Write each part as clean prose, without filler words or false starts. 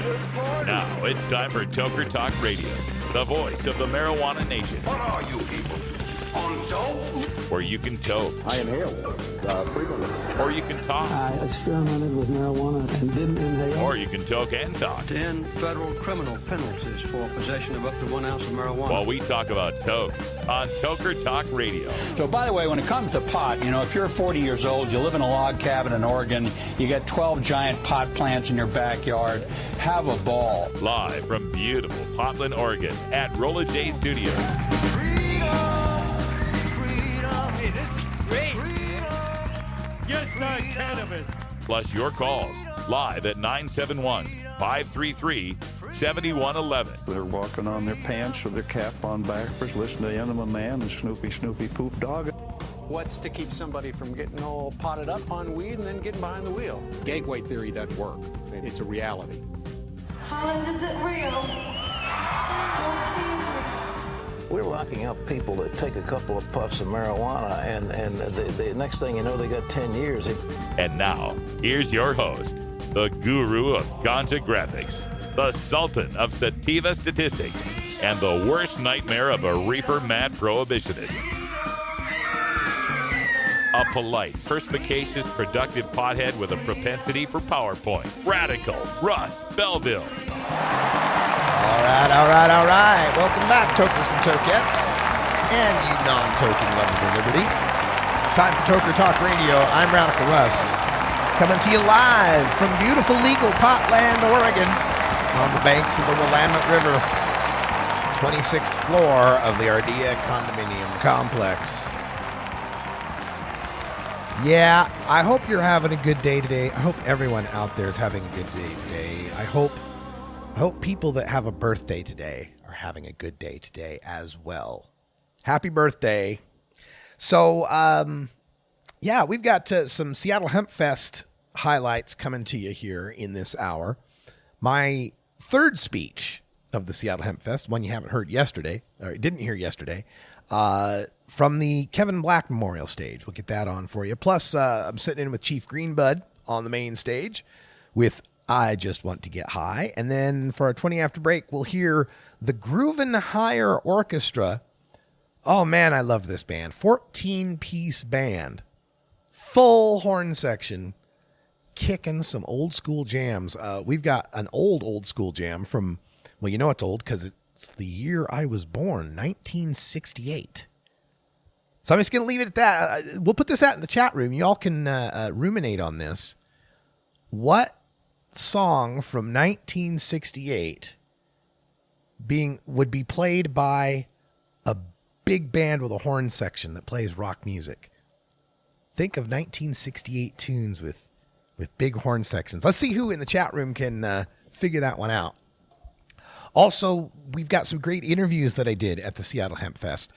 Now it's time for Toker Talk Radio, the voice of the marijuana nation. What are you people? On dope? Where you can toke. I inhale frequently. Or you can talk. I experimented with marijuana and didn't inhale. Or you can toke and talk. 10 federal criminal penalties for possession of up to 1 ounce of marijuana. While we talk about toke on Toker Talk Radio. So, by the way, when it comes to pot, if you're 40 years old, you live in a log cabin in Oregon, you got 12 giant pot plants in your backyard, have a ball. Live from beautiful Portland, Oregon at Rolla J Studios. Hey, this is great. Just not cannabis. Plus your calls live at 971-533-7111. They're walking on their pants with their cap on backwards, listening to Enema Man and Snoopy Poop Dog. What's to keep somebody from getting all potted up on weed and then getting behind the wheel? Gateway theory doesn't work. It's a reality. Holland, is it real? Don't tease me. We're locking up people that take a couple of puffs of marijuana, and the next thing you know, they got 10 years. And now, here's your host, the guru of ganja graphics, the sultan of sativa statistics, and the worst nightmare of a reefer mad prohibitionist. A polite, perspicacious, productive pothead with a propensity for PowerPoint. Radical Russ Belville. All right. Welcome back, Tokers and Tokettes, and you non-toking lovers of liberty. Time for Toker Talk Radio. I'm Radical Russ, coming to you live from beautiful legal Potland, Oregon, on the banks of the Willamette River, 26th floor of the Ardea Condominium Complex. Yeah, I hope you're having a good day today. I hope everyone out there is having a good day today. I hope people that have a birthday today are having a good day today as well. Happy birthday. So, we've got some Seattle Hempfest highlights coming to you here in this hour. My third speech of the Seattle Hempfest, one you haven't heard yesterday, or didn't hear yesterday, from the Kevin Black Memorial Stage. We'll get that on for you. Plus, I'm sitting in with Chief Greenbud on the main stage with I Just Want to Get High. And then for our 20 after break, we'll hear the Groovin' Higher Orchestra. Oh, man, I love this band. 14-piece band. Full horn section. Kicking some old school jams. We've got an old school jam from, well, you know it's old because it's the year I was born, 1968. So I'm just going to leave it at that. We'll put this out in the chat room. Y'all can ruminate on this. What song from 1968 would be played by a big band with a horn section that plays rock music? Think of 1968 tunes with big horn sections. Let's see who in the chat room can figure that one out. Also, we've got some great interviews that I did at the Seattle Hempfest.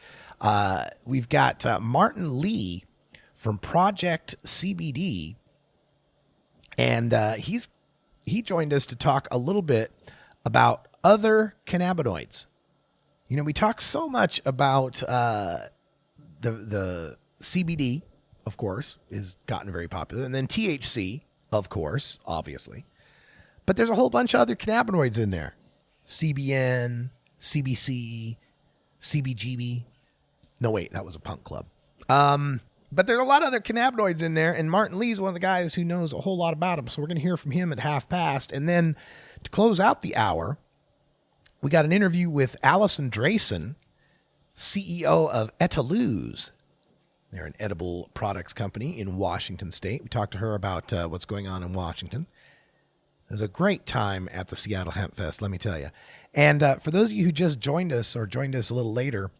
We've got Martin Lee from Project CBD, and he joined us to talk a little bit about other cannabinoids. We talk so much about the CBD, of course, is gotten very popular, and then THC, of course, obviously. But there's a whole bunch of other cannabinoids in there. CBN, CBC, CBGB. No, wait, that was a punk club. But there's a lot of other cannabinoids in there, and Martin Lee is one of the guys who knows a whole lot about them, so we're going to hear from him at past. And then to close out the hour, we got an interview with Alison Draisin, CEO of Etaluz. They're an edible products company in Washington State. We talked to her about what's going on in Washington. It was a great time at the Seattle Hempfest, let me tell you. And for those of you who just joined us or joined us a little later,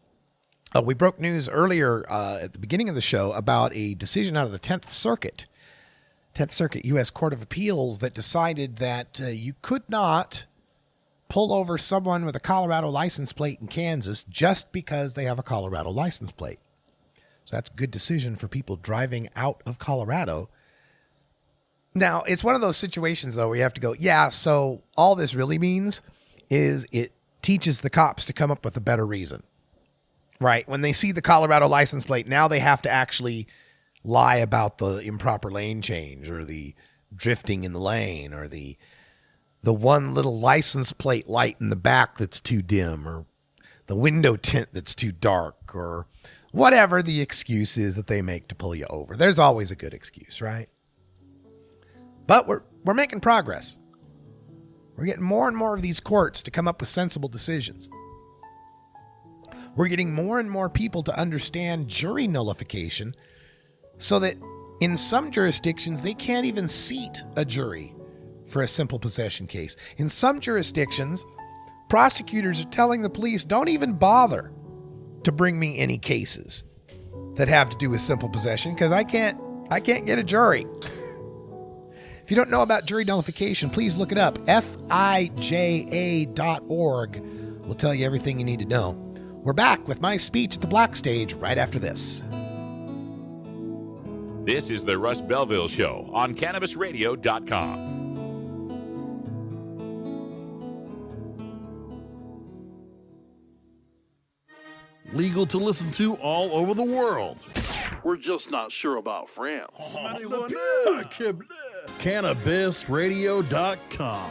we broke news earlier at the beginning of the show about a decision out of the 10th Circuit U.S. Court of Appeals that decided that you could not pull over someone with a Colorado license plate in Kansas just because they have a Colorado license plate. So that's a good decision for people driving out of Colorado. Now, it's one of those situations, though, where you have to go, yeah, so all this really means is it teaches the cops to come up with a better reason. Right. When they see the Colorado license plate, now they have to actually lie about the improper lane change or the drifting in the lane or the the one little license plate light in the back that's too dim, or the window tint that's too dark, or whatever the excuse is that they make to pull you over. There's always a good excuse, right? But we're making progress. We're getting more and more of these courts to come up with sensible decisions. We're getting more and more people to understand jury nullification so that in some jurisdictions they can't even seat a jury for a simple possession case. In some jurisdictions, prosecutors are telling the police, don't even bother to bring me any cases that have to do with simple possession because I can't get a jury. If you don't know about jury nullification, please look it up. FIJA.org will tell you everything you need to know. We're back with my speech at the Black Stage right after this. This is the Russ Belville Show on CannabisRadio.com. Legal to listen to all over the world. We're just not sure about France. CannabisRadio.com.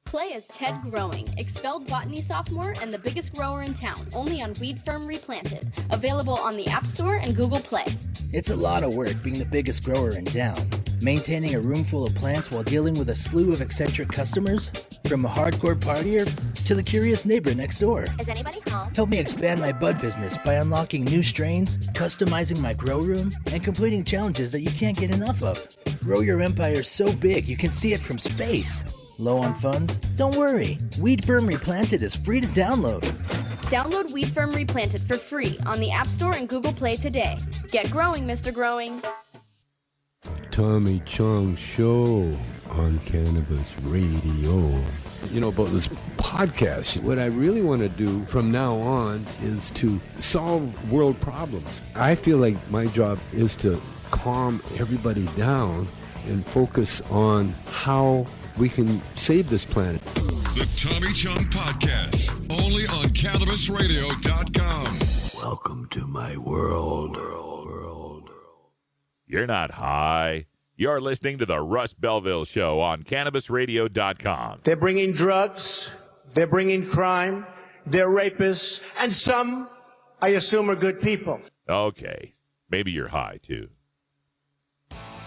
Play as Ted Growing, expelled botany sophomore and the biggest grower in town, only on Weed Firm Replanted. Available on the App Store and Google Play. It's a lot of work being the biggest grower in town. Maintaining a room full of plants while dealing with a slew of eccentric customers, from a hardcore partier to the curious neighbor next door. Is anybody home? Help me expand my bud business by unlocking new strains, customizing my grow room, and completing challenges that you can't get enough of. Grow your empire so big you can see it from space. Low on funds? Don't worry. Weed Firm Replanted is free to download. Download Weed Firm Replanted for free on the App Store and Google Play today. Get growing, Mr. Growing. Tommy Chong Show on Cannabis Radio. You know, about this podcast, what I really want to do from now on is to solve world problems. I feel like my job is to calm everybody down and focus on how we can save this planet. The Tommy Chong Podcast, only on CannabisRadio.com. Welcome to my world. You're not high. You're listening to the Russ Belville Show on CannabisRadio.com. They're bringing drugs. They're bringing crime. They're rapists. And some, I assume, are good people. Okay. Maybe you're high, too.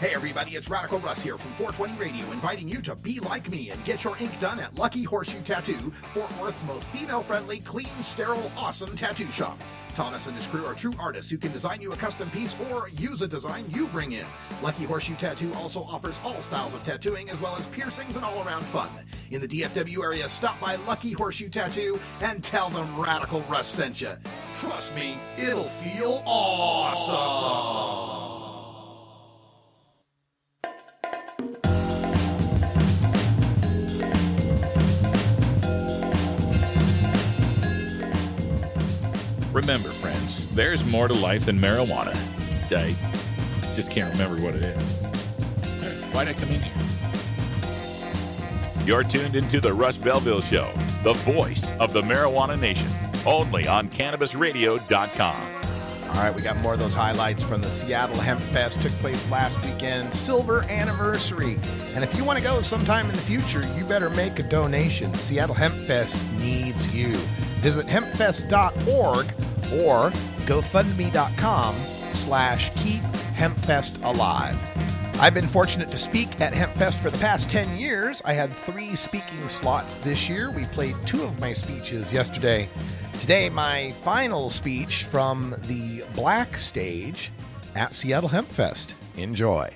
Hey everybody, it's Radical Russ here from 420 Radio, inviting you to be like me and get your ink done at Lucky Horseshoe Tattoo, Fort Worth's most female-friendly, clean, sterile, awesome tattoo shop. Thomas and his crew are true artists who can design you a custom piece or use a design you bring in. Lucky Horseshoe Tattoo also offers all styles of tattooing as well as piercings and all-around fun. In the DFW area, stop by Lucky Horseshoe Tattoo and tell them Radical Russ sent you. Trust me, it'll feel awesome. Remember, friends, there's more to life than marijuana. I just can't remember what it is. Why'd I come in here? You're tuned into the Russ Belville Show, the voice of the marijuana nation, only on CannabisRadio.com. All right, we got more of those highlights from the Seattle Hempfest. Took place last weekend, silver anniversary. And if you want to go sometime in the future, you better make a donation. Seattle Hempfest needs you. Visit hempfest.org or gofundme.com/keephempfestalive. I've been fortunate to speak at Hempfest for the past 10 years. I had 3 speaking slots this year. We played 2 of my speeches yesterday. Today, my final speech from the Black Stage at Seattle Hempfest. Enjoy.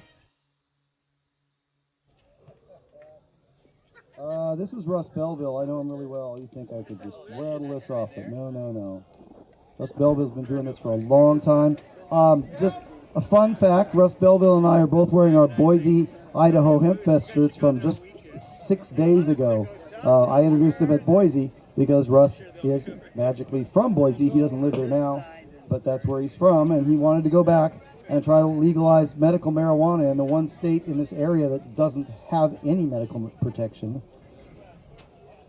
This is Russ Belville. I know him really well. You think I could just rattle this off, but no. Russ Belville's been doing this for a long time. Just a fun fact, Russ Belville and I are both wearing our Boise, Idaho Hempfest shirts from just 6 days ago. I introduced him at Boise because Russ is magically from Boise. He doesn't live there now, but that's where he's from, and he wanted to go back and try to legalize medical marijuana in the one state in this area that doesn't have any medical protection.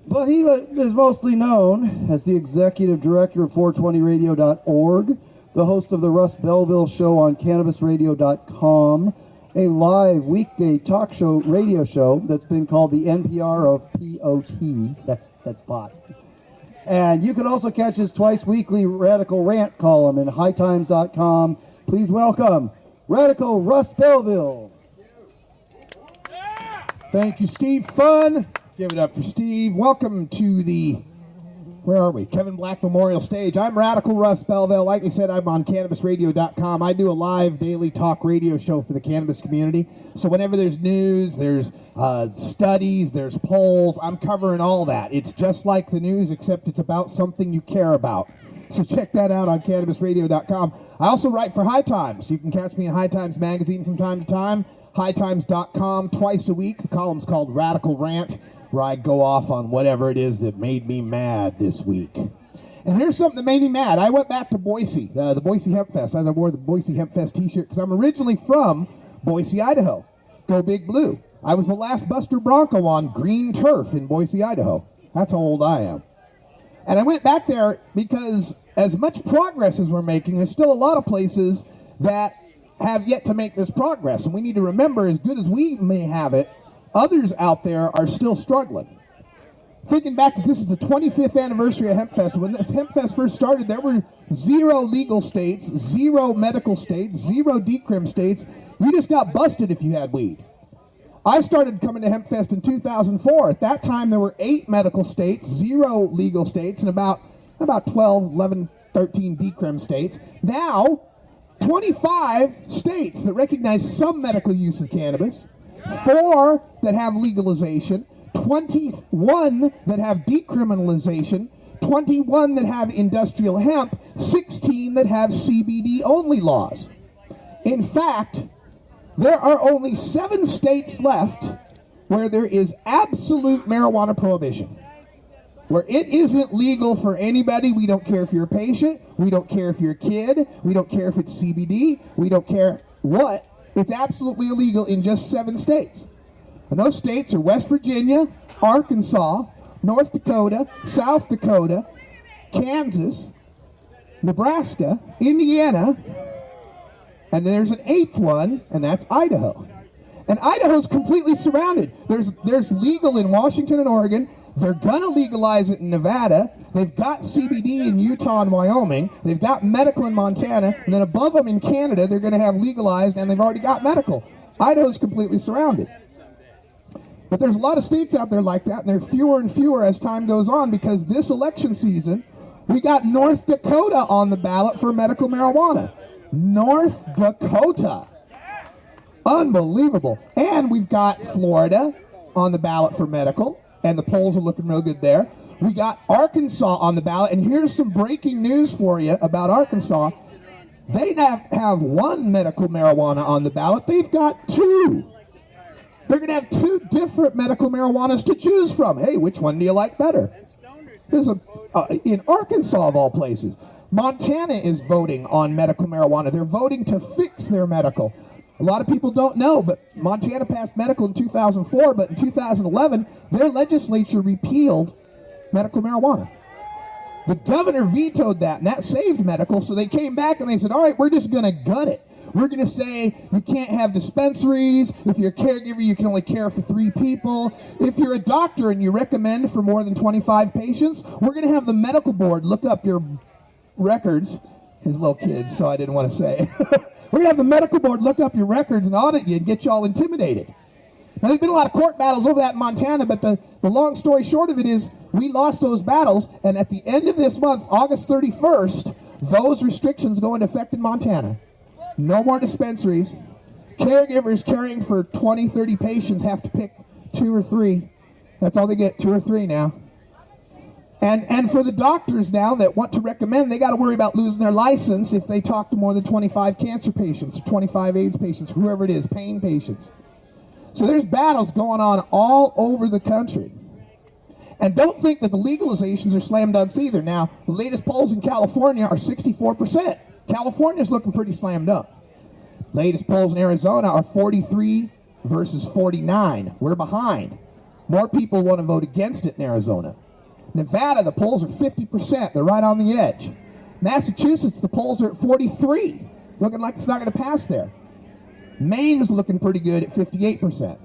But he is mostly known as the executive director of 420radio.org, the host of the Russ Belville Show on CannabisRadio.com, a live weekday talk show, radio show that's been called the NPR of POT. That's pot. And you can also catch his twice weekly Radical Rant column in hightimes.com. Please welcome Radical Russ Belville. Thank you, Steve. Fun. Give it up for Steve. Welcome to the, where are we? Kevin Black Memorial Stage. I'm Radical Russ Belville. Like I said, I'm on CannabisRadio.com. I do a live daily talk radio show for the cannabis community. So whenever there's news, there's studies, there's polls, I'm covering all that. It's just like the news, except it's about something you care about. So check that out on CannabisRadio.com. I also write for High Times. You can catch me in High Times Magazine from time to time. HighTimes.com twice a week. The column's called Radical Rant, where I go off on whatever it is that made me mad this week. And here's something that made me mad. I went back to Boise, the Boise Hempfest. I wore the Boise Hempfest t-shirt because I'm originally from Boise, Idaho. Go Big Blue. I was the last Buster Bronco on green turf in Boise, Idaho. That's how old I am. And I went back there because as much progress as we're making, there's still a lot of places that have yet to make this progress. And we need to remember, as good as we may have it, others out there are still struggling. Thinking back that this is the 25th anniversary of Hempfest. When this Hempfest first started, there were 0 legal states, 0 medical states, 0 decrim states. You just got busted if you had weed. I started coming to Hempfest in 2004. At that time, there were 8 medical states, 0 legal states, and about 12, 11, 13 decrim states. Now, 25 states that recognize some medical use of cannabis, 4 that have legalization, 21 that have decriminalization, 21 that have industrial hemp, 16 that have CBD-only laws. In fact, there are only 7 states left where there is absolute marijuana prohibition. Where it isn't legal for anybody. We don't care if you're a patient. We don't care if you're a kid. We don't care if it's CBD. We don't care what. It's absolutely illegal in just 7 states. And those states are West Virginia, Arkansas, North Dakota, South Dakota, Kansas, Nebraska, Indiana, and there's an 8th one, and that's Idaho. And Idaho's completely surrounded. There's legal in Washington and Oregon. They're going to legalize it in Nevada. They've got CBD in Utah and Wyoming. They've got medical in Montana. And then above them in Canada, they're going to have legalized, and they've already got medical. Idaho's completely surrounded. But there's a lot of states out there like that, and they're fewer and fewer as time goes on, because this election season, we got North Dakota on the ballot for medical marijuana. North Dakota. Unbelievable. And we've got Florida on the ballot for medical. And the polls are looking real good there. We got Arkansas on the ballot, and here's some breaking news for you about Arkansas. They have 1 medical marijuana on the ballot. They've got 2. They're going to have 2 different medical marijuanas to choose from. Hey, which one do you like better? There's in Arkansas, of all places. Montana is voting on medical marijuana. They're voting to fix their medical. A lot of people don't know, but Montana passed medical in 2004, but in 2011, their legislature repealed medical marijuana. The governor vetoed that, and that saved medical, so they came back and they said, all right, we're just going to gut it. We're going to say you can't have dispensaries. If you're a caregiver, you can only care for 3 people. If you're a doctor and you recommend for more than 25 patients, we're going to have the medical board look up your records. There's little kids, so I didn't want to say. We're going to have the medical board look up your records and audit you and get you all intimidated. Now, there's been a lot of court battles over that in Montana, but the long story short of it is we lost those battles, and at the end of this month, August 31st, those restrictions go into effect in Montana. No more dispensaries. Caregivers caring for 20, 30 patients have to pick 2 or 3. That's all they get, 2 or 3 now. And for the doctors now that want to recommend, they got to worry about losing their license if they talk to more than 25 cancer patients or 25 AIDS patients, whoever it is, pain patients. So there's battles going on all over the country. And don't think that the legalizations are slam dunks either. Now, the latest polls in California are 64%. California's looking pretty slam dunk. Latest polls in Arizona are 43 versus 49. We're behind. More people want to vote against it in Arizona. Nevada, the polls are 50%. They're right on the edge. Massachusetts, the polls are at 43. Looking like it's not going to pass there. Maine's looking pretty good at 58%.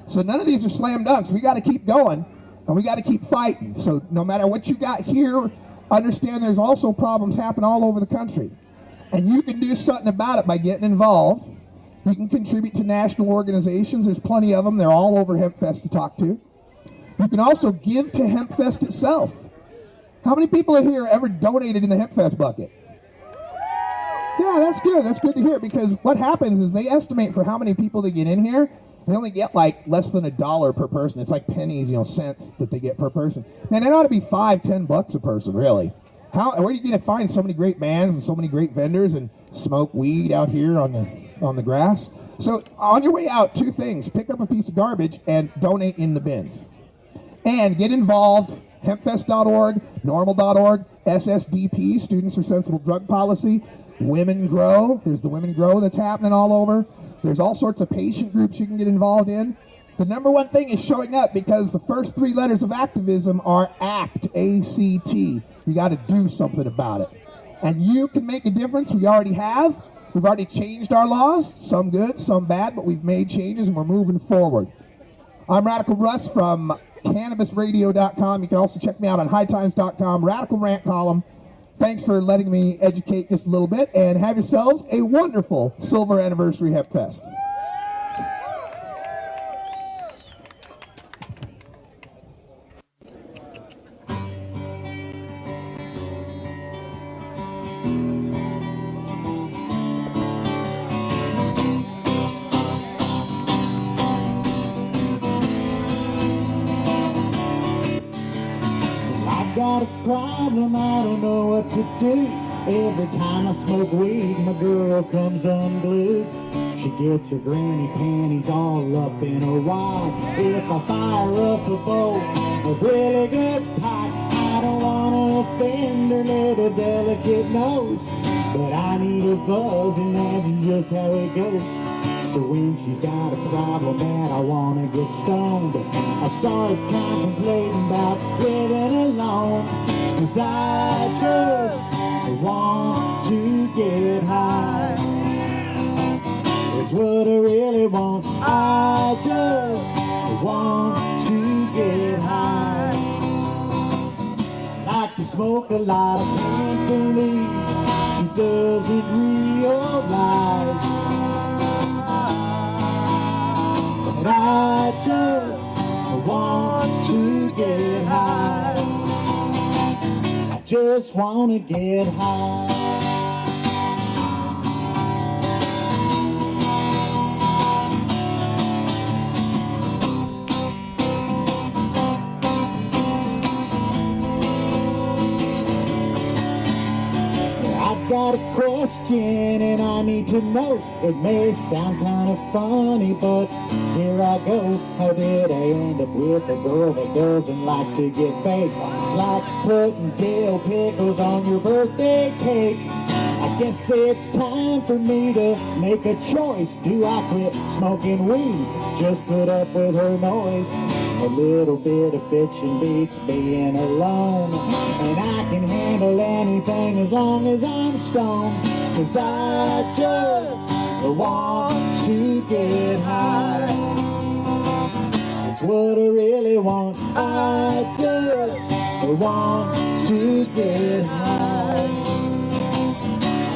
So none of these are slam dunks. We got to keep going, and we got to keep fighting. So no matter what you got here, understand there's also problems happening all over the country. And you can do something about it by getting involved. You can contribute to national organizations. There's plenty of them. They're all over Hempfest to talk to. You can also give to Hempfest itself. How many people are here ever donated in the Hempfest bucket? Yeah, that's good. That's good to hear, because what happens is they estimate for how many people they get in here, they only get like less than $1 per person. It's like pennies, cents that they get per person. Man, it ought to be $5-10 a person, really. Where are you going to find so many great bands and so many great vendors and smoke weed out here on the grass? So on your way out, 2 things. Pick up a piece of garbage and donate in the bins. And get involved. Hempfest.org, normal.org, SSDP, Students for Sensible Drug Policy, Women Grow. There's the Women Grow that's happening all over. There's all sorts of patient groups you can get involved in. The number one thing is showing up, because the first 3 letters of activism are ACT, A-C-T. You got to do something about it. And you can make a difference. We already have. We've already changed our laws, some good, some bad, but we've made changes and we're moving forward. I'm Radical Russ from CannabisRadio.com. You can also check me out on HighTimes.com, Radical Rant column. Thanks for letting me educate just a little bit, and have yourselves a wonderful Silver Anniversary Hempfest. Got a problem, I don't know what to do. Every time I smoke weed, my girl comes unglued. She gets her granny panties all up in her wad. If I fire up a bowl of really good pot, I don't want to offend her little delicate nose, but I need a buzz, and that's just how it goes. So when she's got a problem and I wanna get stoned, I start contemplating about living alone. 'Cause I just want to get high. It's what I really want. I just want to get high. I like to smoke a lot, I can't believe she doesn't realize. I just want to get high. I just want to get high. I've got a question and I need to know. It may sound kind of funny, but here I go. How did I end up with a girl that doesn't like to get baked? It's like putting dill pickles on your birthday cake. I guess it's time for me to make a choice. Do I quit smoking weed? Just put up with her noise. A little bit of bitching beats being alone, and I can handle anything as long as I'm stoned. 'Cause I just want to get high. It's what I really want. I just want to get high.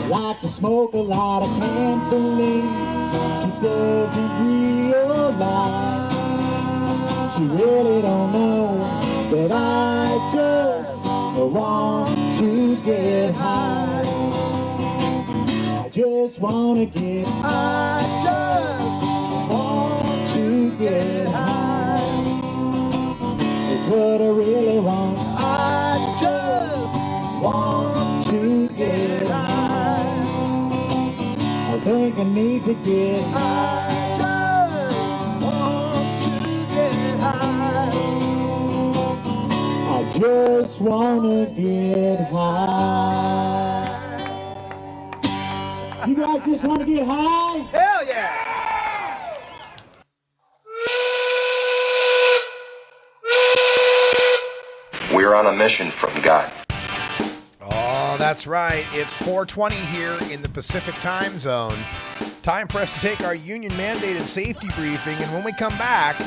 I like to smoke a lot, I can't believe she doesn't realize. She really don't know that I just want to get high. I just want to get high. I just want to get high. It's what I really want. I just want to get high. I think I need to get high. I just wanna get high. You guys just wanna get high? Hell yeah! We're on a mission from God. Oh, that's right. It's 4:20 here in the Pacific time zone. Time for us to take our union-mandated safety briefing, and when we come back,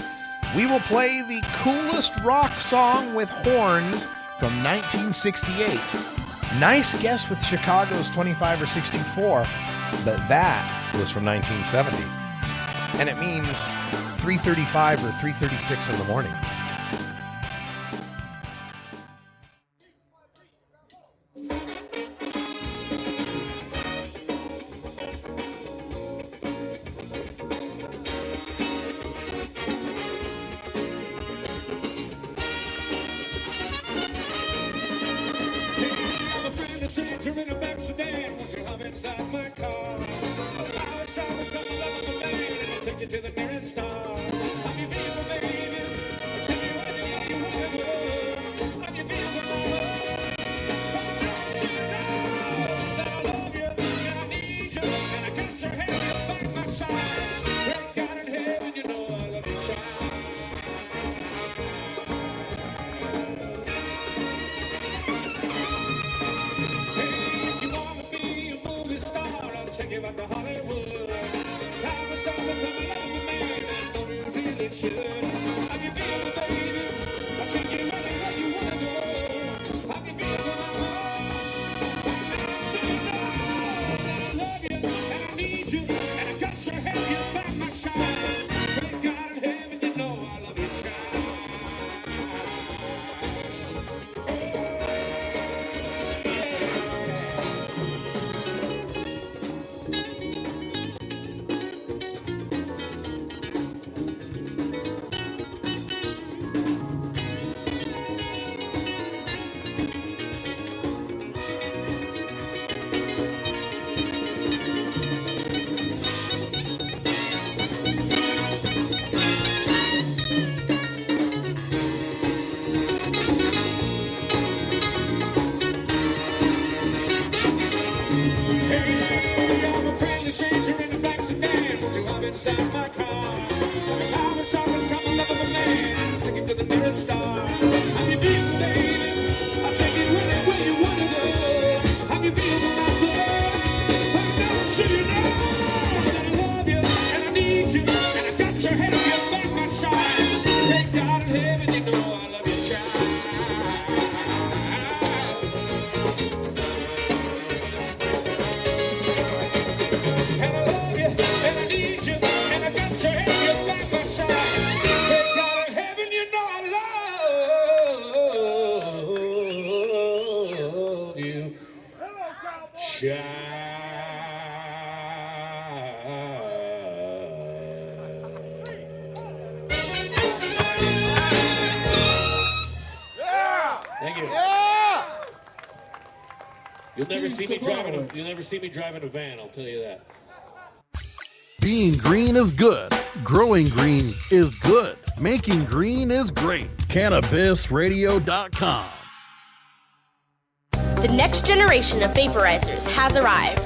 we will play the coolest rock song with horns from 1968. Nice guess with Chicago's 25 or 64, but that was from 1970. And it means 3:35 or 3:36 in the morning. Inside my car, I was shopping some love of a man, looking to the nearest star. How you feel, baby? I'll take you anywhere you wanna go. How you feel when I go? I don't you know that I love you and I need you and I got your head up by my side. Thank God in heaven, you know I love you, child. And I love you and I need you. Thank you. Yeah! You'll never see me driving a van, I'll tell you that. Being green is good. Growing green is good. Making green is great. CannabisRadio.com. The next generation of vaporizers has arrived.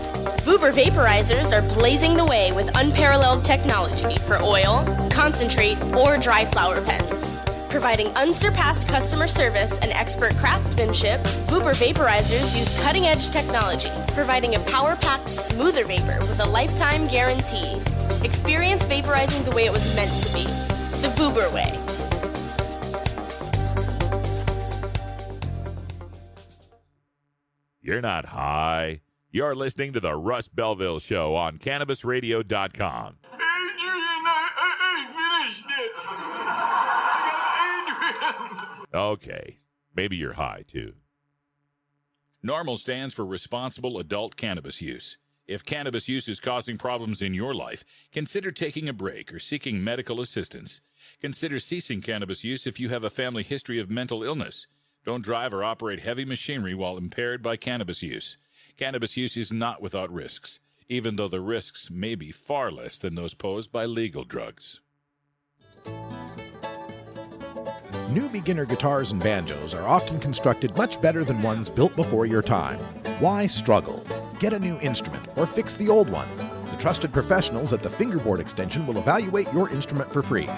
Vuber vaporizers are blazing the way with unparalleled technology for oil, concentrate, or dry flower pens. Providing unsurpassed customer service and expert craftsmanship, Vuber vaporizers use cutting-edge technology, providing a power-packed, smoother vapor with a lifetime guarantee. Experience vaporizing the way it was meant to be. The Vuber way. You're not high. You're listening to the Russ Belville Show on CannabisRadio.com. Okay, maybe you're high, too. NORMAL stands for Responsible Adult Cannabis Use. If cannabis use is causing problems in your life, consider taking a break or seeking medical assistance. Consider ceasing cannabis use if you have a family history of mental illness. Don't drive or operate heavy machinery while impaired by cannabis use. Cannabis use is not without risks, even though the risks may be far less than those posed by legal drugs. New beginner guitars and banjos are often constructed much better than ones built before your time. Why struggle? Get a new instrument or fix the old one. The trusted professionals at the Fingerboard Extension will evaluate your instrument for free.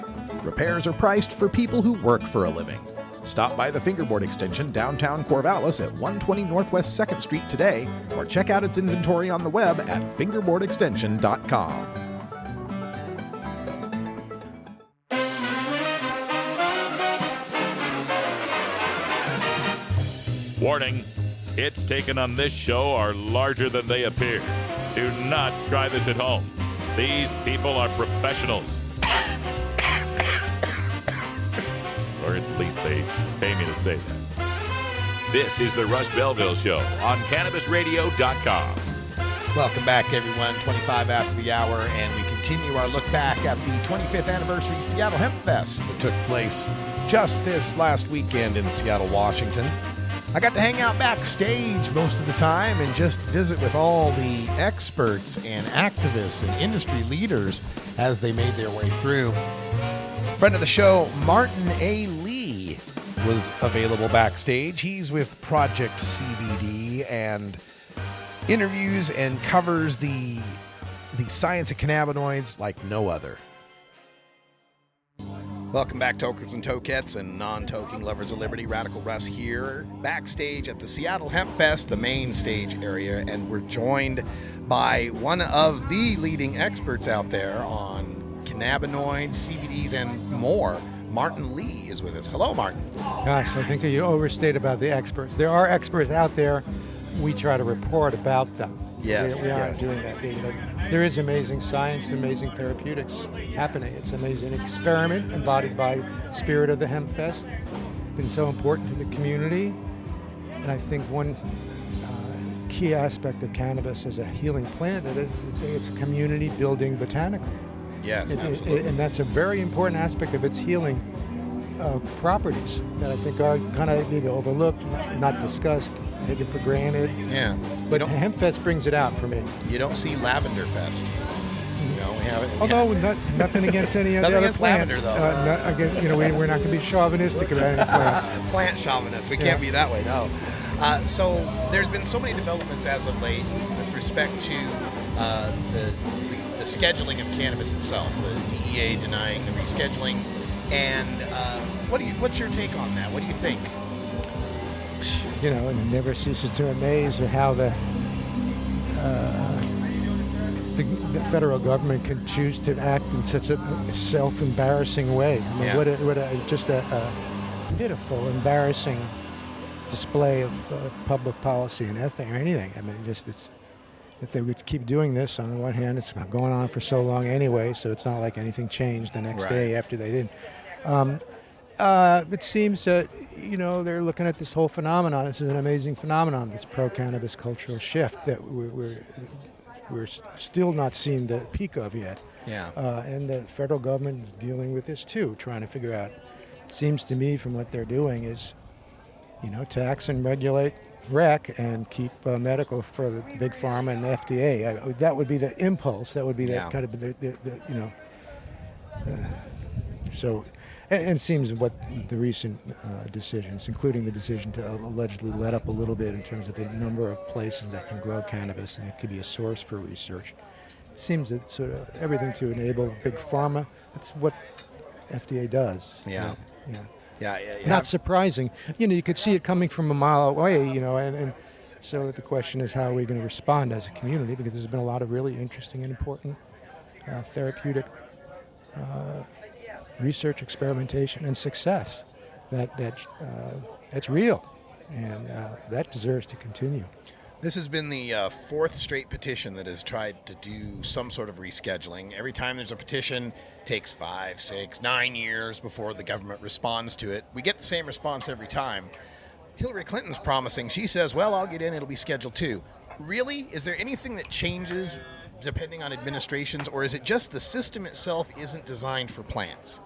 Repairs are priced for people who work for a living. Stop by the Fingerboard Extension downtown Corvallis at 120 Northwest 2nd Street today, or check out its inventory on the web at fingerboardextension.com. Warning, hits taken on this show are larger than they appear. Do not try this at home. These people are professionals. Or at least they pay me to say that. This is the Russ Belville Show on CannabisRadio.com. Welcome back, everyone. 25 after the hour, and we continue our look back at the 25th anniversary Seattle Hempfest that took place just this last weekend in Seattle, Washington. I got to hang out backstage most of the time and just visit with all the experts and activists and industry leaders as they made their way through. Friend of the show, Martin A. Lee, was available backstage. He's with Project CBD and interviews and covers the science of cannabinoids like no other. Welcome back, tokers and tokettes and non-toking lovers of liberty. Radical Russ here, backstage at the Seattle Hempfest, the main stage area, and we're joined by one of the leading experts out there on cannabinoids, CBDs, and more. Martin Lee is with us. Hello, Martin. Gosh, I think that you overstate about the experts. There are experts out there. We try to report about them. Yes, we yes. aren't doing that. There is amazing science, amazing therapeutics happening. It's an amazing experiment embodied by Spirit of the Hempfest. Been so important to the community. And I think one key aspect of cannabis as a healing plant is it's a community building botanical. Yes, absolutely. And that's a very important aspect of its healing properties that I think are kind of maybe overlooked, not discussed, taken for granted. Yeah. But Hempfest brings it out for me. You don't see Lavender Fest. You know, we have it. Although nothing against any of the Nothing other against plants. lavender, though. We're not going to be chauvinistic about any plants. Plant chauvinists. We can't be that way, no. So there's been so many developments as of late with respect to the scheduling of cannabis itself, the DEA denying the rescheduling. And what's your take on that? What do you think? You know, it never ceases to amaze how the federal government can choose to act in such a self-embarrassing way. I mean, what a pitiful, embarrassing display of public policy and ethics or anything. I mean, if they would keep doing this, on the one hand, it's not going on for so long anyway, so it's not like anything changed the next day after they did. It seems that, they're looking at this whole phenomenon. This is an amazing phenomenon, this pro-cannabis cultural shift that we're still not seeing the peak of yet. Yeah. And the federal government is dealing with this too, trying to figure out. It seems to me from what they're doing is, tax and regulate rec and keep medical for the big pharma and the FDA. That would be the impulse. That would be that kind of So, and it seems what the recent decisions, including the decision to allegedly let up a little bit in terms of the number of places that can grow cannabis and it could be a source for research. It seems that sort of everything to enable big pharma. That's what FDA does. Yeah. Yeah. Not surprising. You could see it coming from a mile away, and so the question is, how are we going to respond as a community? Because there's been a lot of really interesting and important therapeutic research, experimentation, and success that's real, and that deserves to continue. This has been the fourth straight petition that has tried to do some sort of rescheduling. Every time there's a petition, it takes 5, 6, 9 years before the government responds to it. We get the same response every time. Hillary Clinton's promising. She says, well, I'll get in, it'll be scheduled too. Really? Is there anything that changes depending on administrations, or is it just the system itself isn't designed for plants?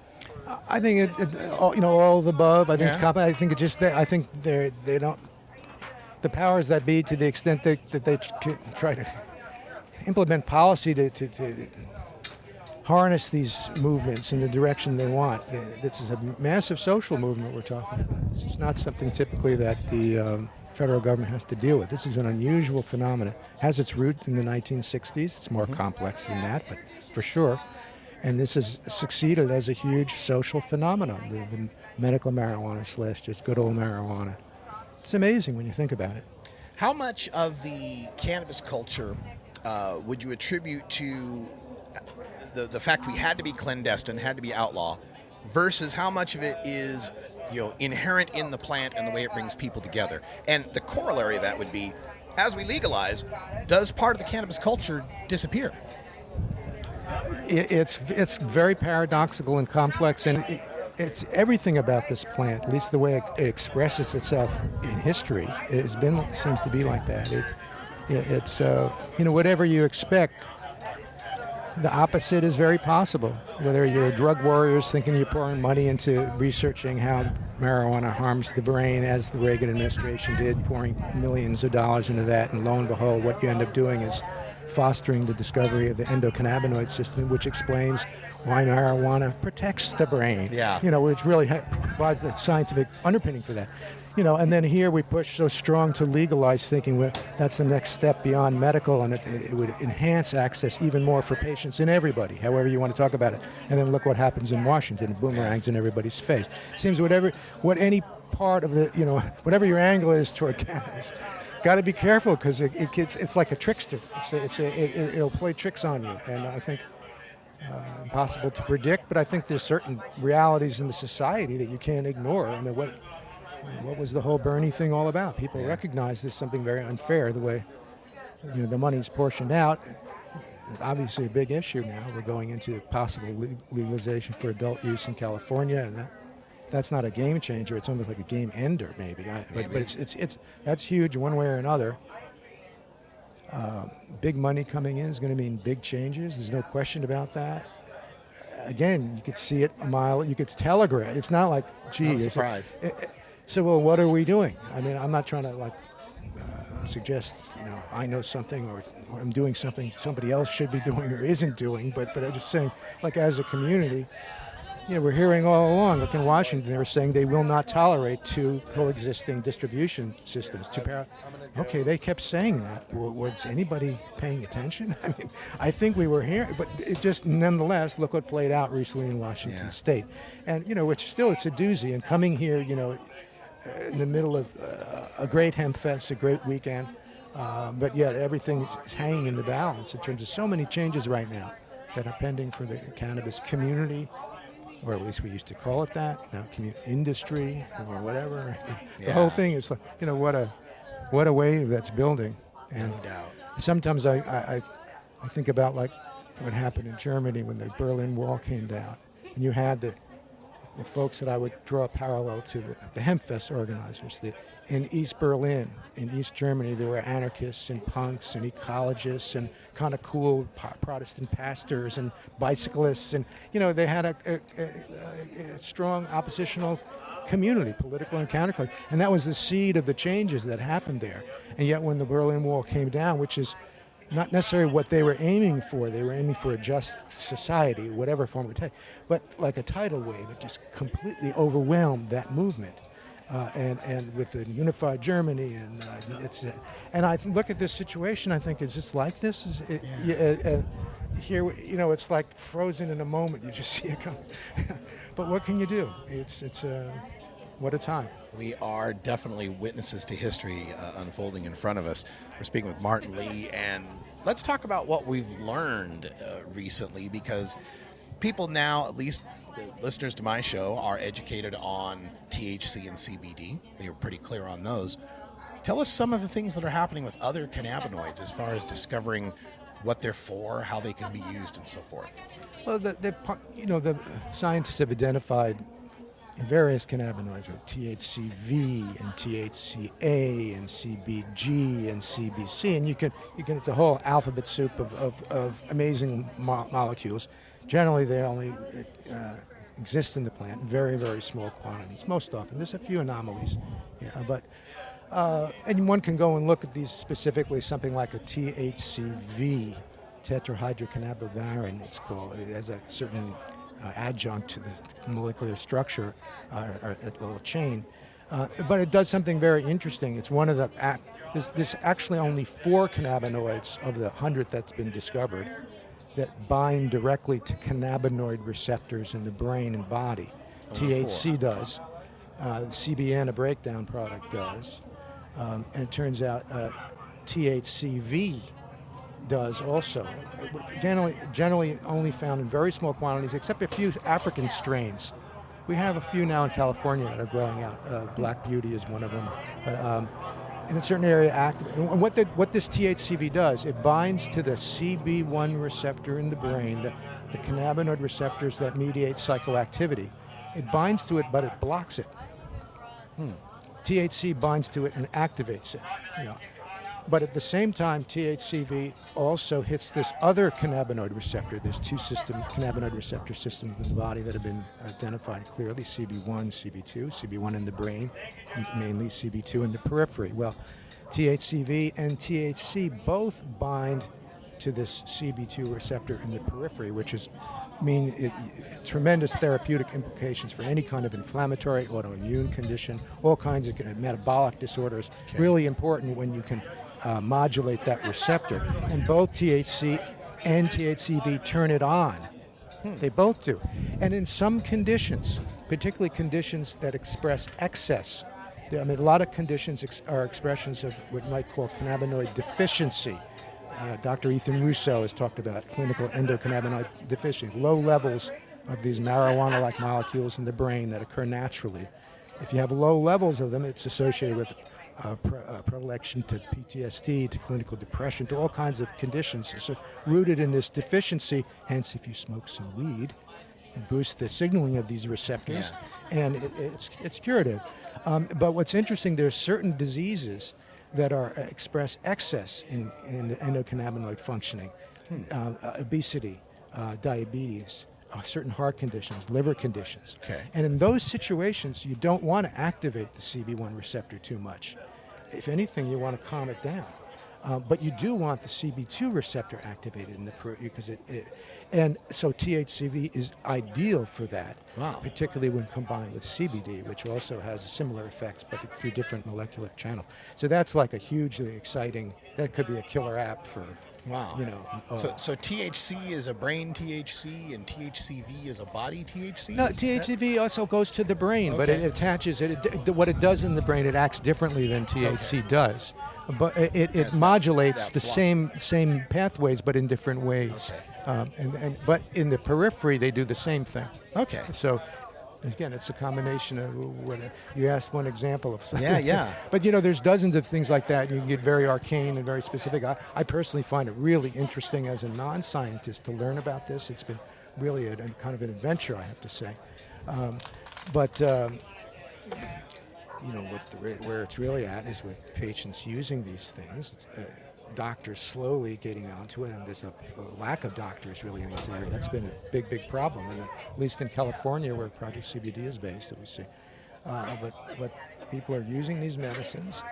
I think all of the above. I think it's complicated. I think it's just that I think they don't. The powers that be, to the extent that they try to implement policy to harness these movements in the direction they want. This is a massive social movement we're talking about. This is not something typically that the federal government has to deal with. This is an unusual phenomenon. It has its root in the 1960s. It's more complex than that, but for sure. And this has succeeded as a huge social phenomenon, the medical marijuana / just good old marijuana. It's amazing when you think about it. How much of the cannabis culture would you attribute to the fact we had to be clandestine, had to be outlaw, versus how much of it is inherent in the plant and the way it brings people together? And the corollary of that would be, as we legalize, does part of the cannabis culture disappear? It's very paradoxical and complex, and it's everything about this plant, at least the way it expresses itself in history, seems to be like that. It's whatever you expect, the opposite is very possible. Whether you're drug warriors thinking you're pouring money into researching how marijuana harms the brain, as the Reagan administration did, pouring millions of dollars into that, and lo and behold, what you end up doing is fostering the discovery of the endocannabinoid system, which explains why marijuana protects the brain. Yeah. Which really provides the scientific underpinning for that. And then here we push so strong to legalize, thinking that's the next step beyond medical, and it would enhance access even more for patients and everybody, however you want to talk about it. And then look what happens in Washington, boomerangs in everybody's face. Seems what any part of the, whatever your angle is toward cannabis, got to be careful, because it's like a trickster. It'll play tricks on you, and I think impossible to predict. But I think there's certain realities in the society that you can't ignore. I mean, what was the whole Bernie thing all about? People recognize there's something very unfair the way the money's portioned out. It's obviously a big issue now. We're going into possible legalization for adult use in California, and that's not a game changer. It's almost like a game ender, maybe. But that's huge one way or another. Big money coming in is going to mean big changes. There's no question about that. Again, you could see it a mile. You could telegraph. It's not like, gee, I'm surprised. So, well, what are we doing? I mean, I'm not trying to suggest I know something or I'm doing something somebody else should be doing or isn't doing. But I'm just saying, as a community. We're hearing all along, like in Washington, they were saying they will not tolerate two coexisting distribution systems. Okay, they kept saying that. Was anybody paying attention? I mean, I think we were hearing, but it just, nonetheless, look what played out recently in Washington State. And, which still, it's a doozy. And coming here, in the middle of a great Hempfest, a great weekend, but yet everything is hanging in the balance in terms of so many changes right now that are pending for the cannabis community, or at least we used to call it that, now industry or whatever. The whole thing is what a wave that's building. And no doubt. Sometimes I think about what happened in Germany when the Berlin Wall came down, and you had the folks that I would draw a parallel to the Hempfest organizers. In East Berlin, in East Germany, there were anarchists and punks and ecologists and kind of cool Protestant pastors and bicyclists, and they had a strong oppositional community, political and counterculture, and that was the seed of the changes that happened there. And yet, when the Berlin Wall came down, which is not necessarily what they were aiming for. They were aiming for a just society, whatever form it would take. But like a tidal wave, it just completely overwhelmed that movement. And with a unified Germany, and and I look at this situation, I think, is this like this? Here, it's like frozen in a moment. You just see it coming. But what can you do? It's what a time. We are definitely witnesses to history unfolding in front of us. We're speaking with Martin Lee, and let's talk about what we've learned recently, because people now, at least the listeners to my show, are educated on THC and CBD. They were pretty clear on those. Tell us some of the things that are happening with other cannabinoids as far as discovering what they're for, how they can be used, and so forth. Well, the scientists have identified various cannabinoids, with THCV and THCA and CBG and CBC, and you can it's a whole alphabet soup of amazing molecules. Generally, they only exist in the plant in very, very small quantities. Most often, there's a few anomalies, but and one can go and look at these specifically. Something like a THCV, tetrahydrocannabivarin, it's called. It has a certain adjunct to the molecular structure, or a little chain, but it does something very interesting. It's one of the there's actually only 4 cannabinoids of the 100 that's been discovered that bind directly to cannabinoid receptors in the brain and body. THC does. CBN, a breakdown product, does. And it turns out THCV does also. Generally only found in very small quantities, except a few African strains. We have a few now in California that are growing out. Black Beauty is one of them. But, in a certain area active. And what this THCV does, it binds to the CB1 receptor in the brain, the cannabinoid receptors that mediate psychoactivity. It binds to it, but it blocks it. THC binds to it and activates it. But at the same time, THCV also hits this other cannabinoid receptor. There's two cannabinoid receptor systems in the body that have been identified clearly, CB1, CB2, CB1 in the brain, mainly CB2 in the periphery. Well, THCV and THC both bind to this CB2 receptor in the periphery, which is tremendous therapeutic implications for any kind of inflammatory autoimmune condition, all kinds of metabolic disorders. Really important when you can modulate that receptor. And both THC and THCV turn it on. They both do. And in some conditions, particularly conditions that express excess, a lot of conditions are expressions of what you might call cannabinoid deficiency. Dr. Ethan Russo has talked about clinical endocannabinoid deficiency, low levels of these marijuana-like molecules in the brain that occur naturally. If you have low levels of them, it's associated with predilection to PTSD, to clinical depression, to all kinds of conditions. So rooted in this deficiency, hence if you smoke some weed, you boost the signaling of these receptors, and it's curative. But what's interesting, there's certain diseases that express excess in endocannabinoid functioning, obesity, diabetes, certain heart conditions, liver conditions. And in those situations, you don't want to activate the CB1 receptor too much. If anything, you want to calm it down. But you do want the CB2 receptor activated in the because and so THCV is ideal for that, particularly when combined with CBD, which also has similar effects, but through different molecular channels. So that's like a hugely exciting. That could be a killer app for. So THC is a brain THC and THCV is a body THC? No, THCV also goes to the brain, but it attaches what it does in the brain, it acts differently than THC does. But it modulates the same pathways, but in different ways. But in the periphery, they do the same thing. So again, it's a combination of what you asked one example of. But there's dozens of things like that. You can get very arcane and very specific. I personally find it really interesting as a non-scientist to learn about this. It's been really a kind of an adventure, I have to say. Where it's really at is with patients using these things. Doctors slowly getting onto it, and there's a lack of doctors really in this area. That's been a big problem, and at least in California, where Project CBD is based, that we see. But people are using these medicines,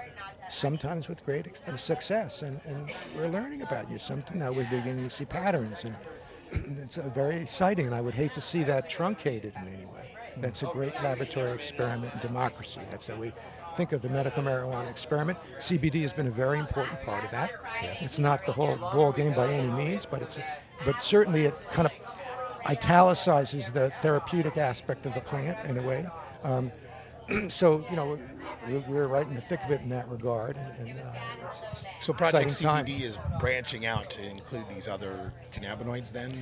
sometimes with great success, and we're learning about you. Now we're beginning to see patterns, and it's very exciting, and I would hate to see that truncated in any way. That's a great laboratory experiment in democracy. That's how we think of the medical marijuana experiment. CBD has been a very important part of that. It's not the whole ball game by any means, but certainly it kind of italicizes the therapeutic aspect of the plant in a way. So we're right in the thick of it in that regard. So Project CBD time. is branching out to include these other cannabinoids then?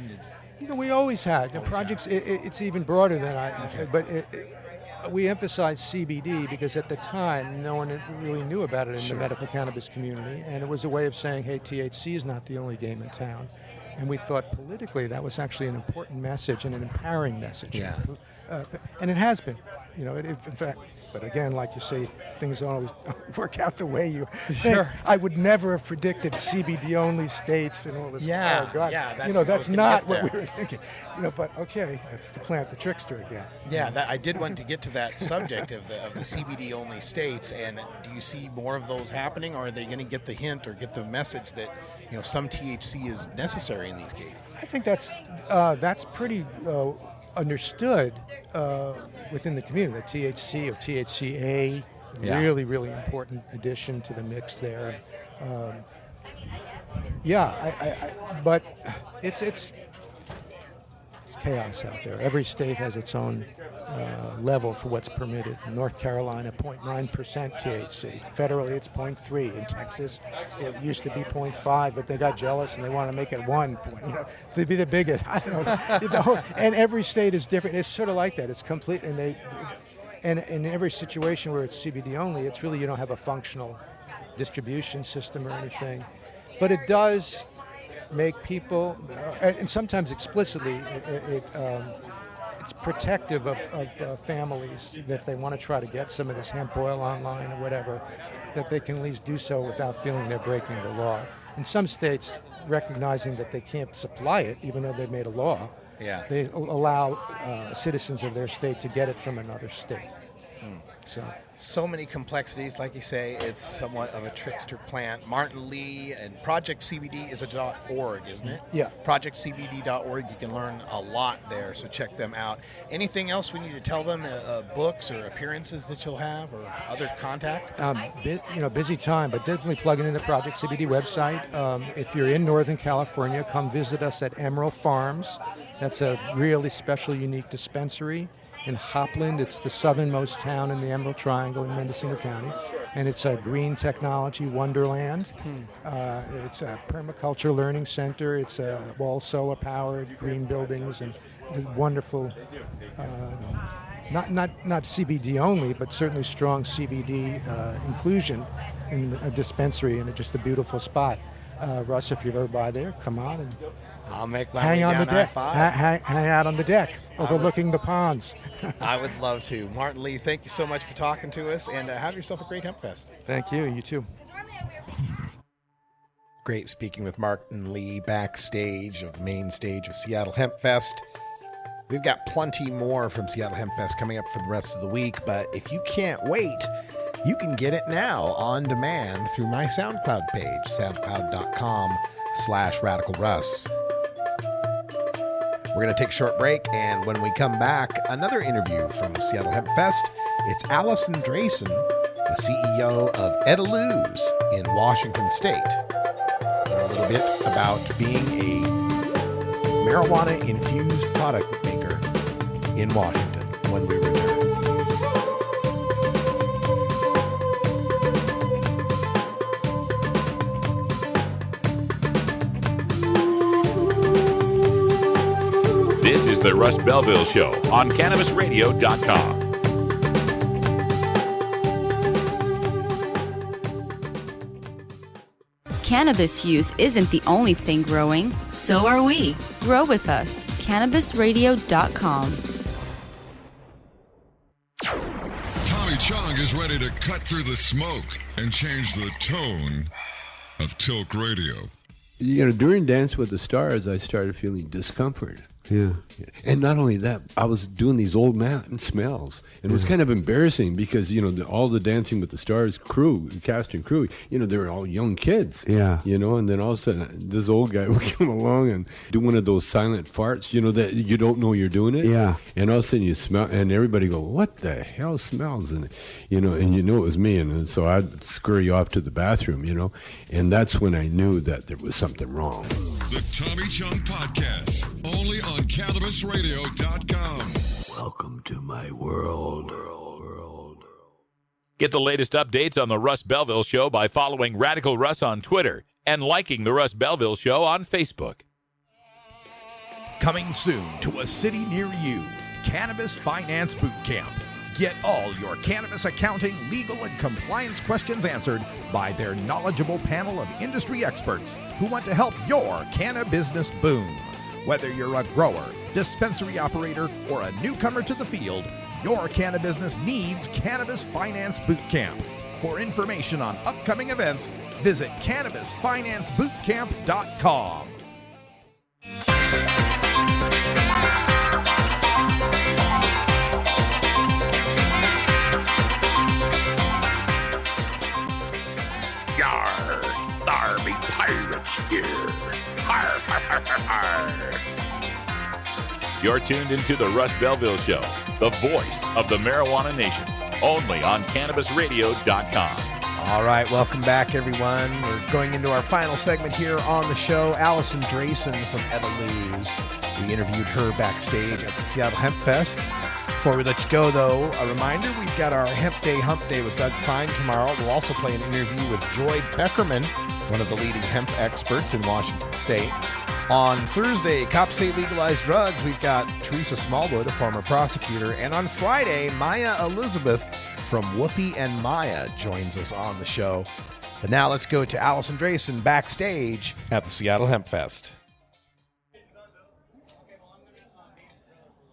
We always had. The projects, it's even broader than but we emphasize CBD because at the time, no one really knew about it in the medical cannabis community, and it was a way of saying, hey, THC is not the only game in town. And we thought politically that was actually an important message and an empowering message. And it has been. In fact, but again, like you say, things don't always work out the way you think. I would never have predicted CBD-only states and all this. Oh, God. That's not what we were thinking. But okay, that's the plant, the trickster again. I did want to get to that subject of the CBD-only states. And do you see more of those happening, or are they going to get the hint or get the message that some THC is necessary in these cases? I think that's pretty understood within the community. The THC or THCA, really important addition to the mix there. Yeah, but it's chaos out there. Every state has its own level for what's permitted. In North Carolina, 0.9% THC. Federally, it's 0.3. In Texas, it used to be 0.5, but they got jealous and they want to make it 1. To be the biggest. I don't know. And every state is different. It's sort of like that. It's complete, and in every situation where it's CBD only, it's really, you don't have a functional distribution system or anything. But it does make people, and sometimes explicitly, it's protective of families that if they want to try to get some of this hemp oil online or whatever, that they can at least do so without feeling they're breaking the law. In some states, recognizing that they can't supply it, even though they've made a law, they allow citizens of their state to get it from another state. So many complexities, like you say. It's somewhat of a trickster plant. Martin Lee and Project CBD is a .org, isn't it? Yeah. ProjectCBD.org. You can learn a lot there, so check them out. Anything else we need to tell them? Books or appearances that you'll have, or other contact? Busy time, but definitely plug it in the Project CBD website. If you're in Northern California, come visit us at Emerald Farms. That's a really special, unique dispensary in Hopland. It's the southernmost town in the Emerald Triangle in Mendocino County, and it's a green technology wonderland. It's a permaculture learning center. It's all solar-powered, green buildings, and wonderful, not CBD only, but certainly strong CBD inclusion in a dispensary, and just a beautiful spot. Russ, if you're ever by there, come on and I'll make my hang way on down the deck. I-5. Hang out on the deck, overlooking the ponds. I would love to. Martin Lee, thank you so much for talking to us, and have yourself a great Hempfest. Thank you. You too. Great speaking with Martin Lee backstage of the main stage of Seattle Hempfest. We've got plenty more from Seattle Hempfest coming up for the rest of the week, but if you can't wait, you can get it now on demand through my SoundCloud page, soundcloud.com/RadicalRuss. We're going to take a short break, and when we come back, another interview from Seattle Hempfest. It's Alison Draisin, the CEO of Edeluz in Washington State. And a little bit about being a marijuana-infused product maker in Washington when we return. This is the Russ Belville Show on CannabisRadio.com. Cannabis use isn't the only thing growing. So are we. Grow with us. CannabisRadio.com. Tommy Chong is ready to cut through the smoke and change the tone of Tilk Radio. During Dance with the Stars, I started feeling discomfort. Yeah. And not only that, I was doing these old man smells. And it was kind of embarrassing because, all the Dancing with the Stars crew, cast and crew, they were all young kids. Yeah. And then all of a sudden, this old guy would come along and do one of those silent farts, that you don't know you're doing it. Yeah. And all of a sudden you smell, and everybody go, what the hell smells? And, it was me. And so I'd scurry off to the bathroom, and that's when I knew that there was something wrong. The Tommy Chong Podcast, only on CannabisRadio.com. Welcome to my world. Get the latest updates on the Russ Belville Show by following Radical Russ on Twitter and liking the Russ Belville Show on Facebook. Coming soon to a city near you, Cannabis Finance Boot Camp. Get all your cannabis accounting, legal, and compliance questions answered by their knowledgeable panel of industry experts who want to help your cannabis boom. Whether you're a grower, dispensary operator, or a newcomer to the field, your cannabis needs Cannabis Finance Boot Camp. For information on upcoming events, visit CannabisFinanceBootCamp.com. Yarr, thar be pirates here. Har, har, har, har, har. You're tuned into the Russ Belville Show, the voice of the marijuana nation, only on CannabisRadio.com. All right, welcome back, everyone. We're going into our final segment here on the show. Alison Draisin from Edeluz. We interviewed her backstage at the Seattle Hempfest. Before we let you go, though, a reminder, we've got our Hemp Day with Doug Fine tomorrow. We'll also play an interview with Joy Beckerman, one of the leading hemp experts in Washington State. On Thursday, Cops Say Legalize Drugs, we've got Teresa Smallwood, a former prosecutor. And on Friday, Maya Elizabeth from Whoopi and Maya joins us on the show. But now let's go to Alison Draisin backstage at the Seattle Hempfest.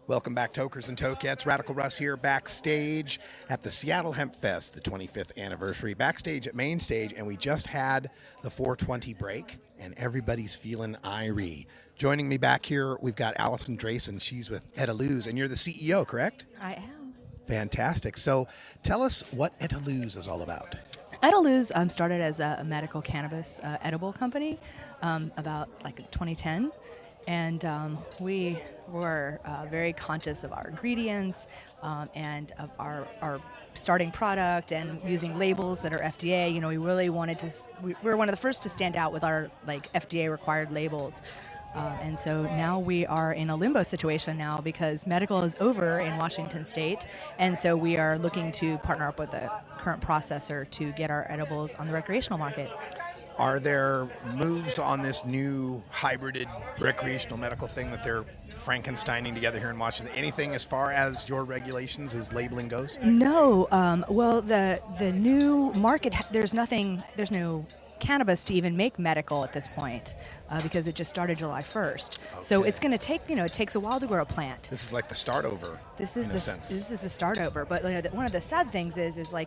Welcome back, Tokers and Tokettes. Radical Russ here backstage at the Seattle Hempfest, the 25th anniversary, backstage at Main Stage, and we just had the 420 break, and everybody's feeling irie. Joining me back here, we've got Alison Draisin. She's with Edeluz, and you're the CEO, correct? I am. Fantastic. So tell us what Edeluz is all about. Edeluz started as a medical cannabis edible company about 2010. And we were very conscious of our ingredients and of our starting product and using labels that are FDA. You know, we really wanted to. We were one of the first to stand out with our FDA required labels. And so now we are in a limbo situation now because medical is over in Washington State, and so we are looking to partner up with the current processor to get our edibles on the recreational market. Are there moves on this new hybrided recreational medical thing that they're Frankensteining together here in Washington? Anything as far as your regulations as labeling goes? No. Well, the new market, there's no cannabis to even make medical at this point because it just started July 1st. Okay. So it's going to take, it takes a while to grow a plant. This is like the start over. This is the start over. But one of the sad things is the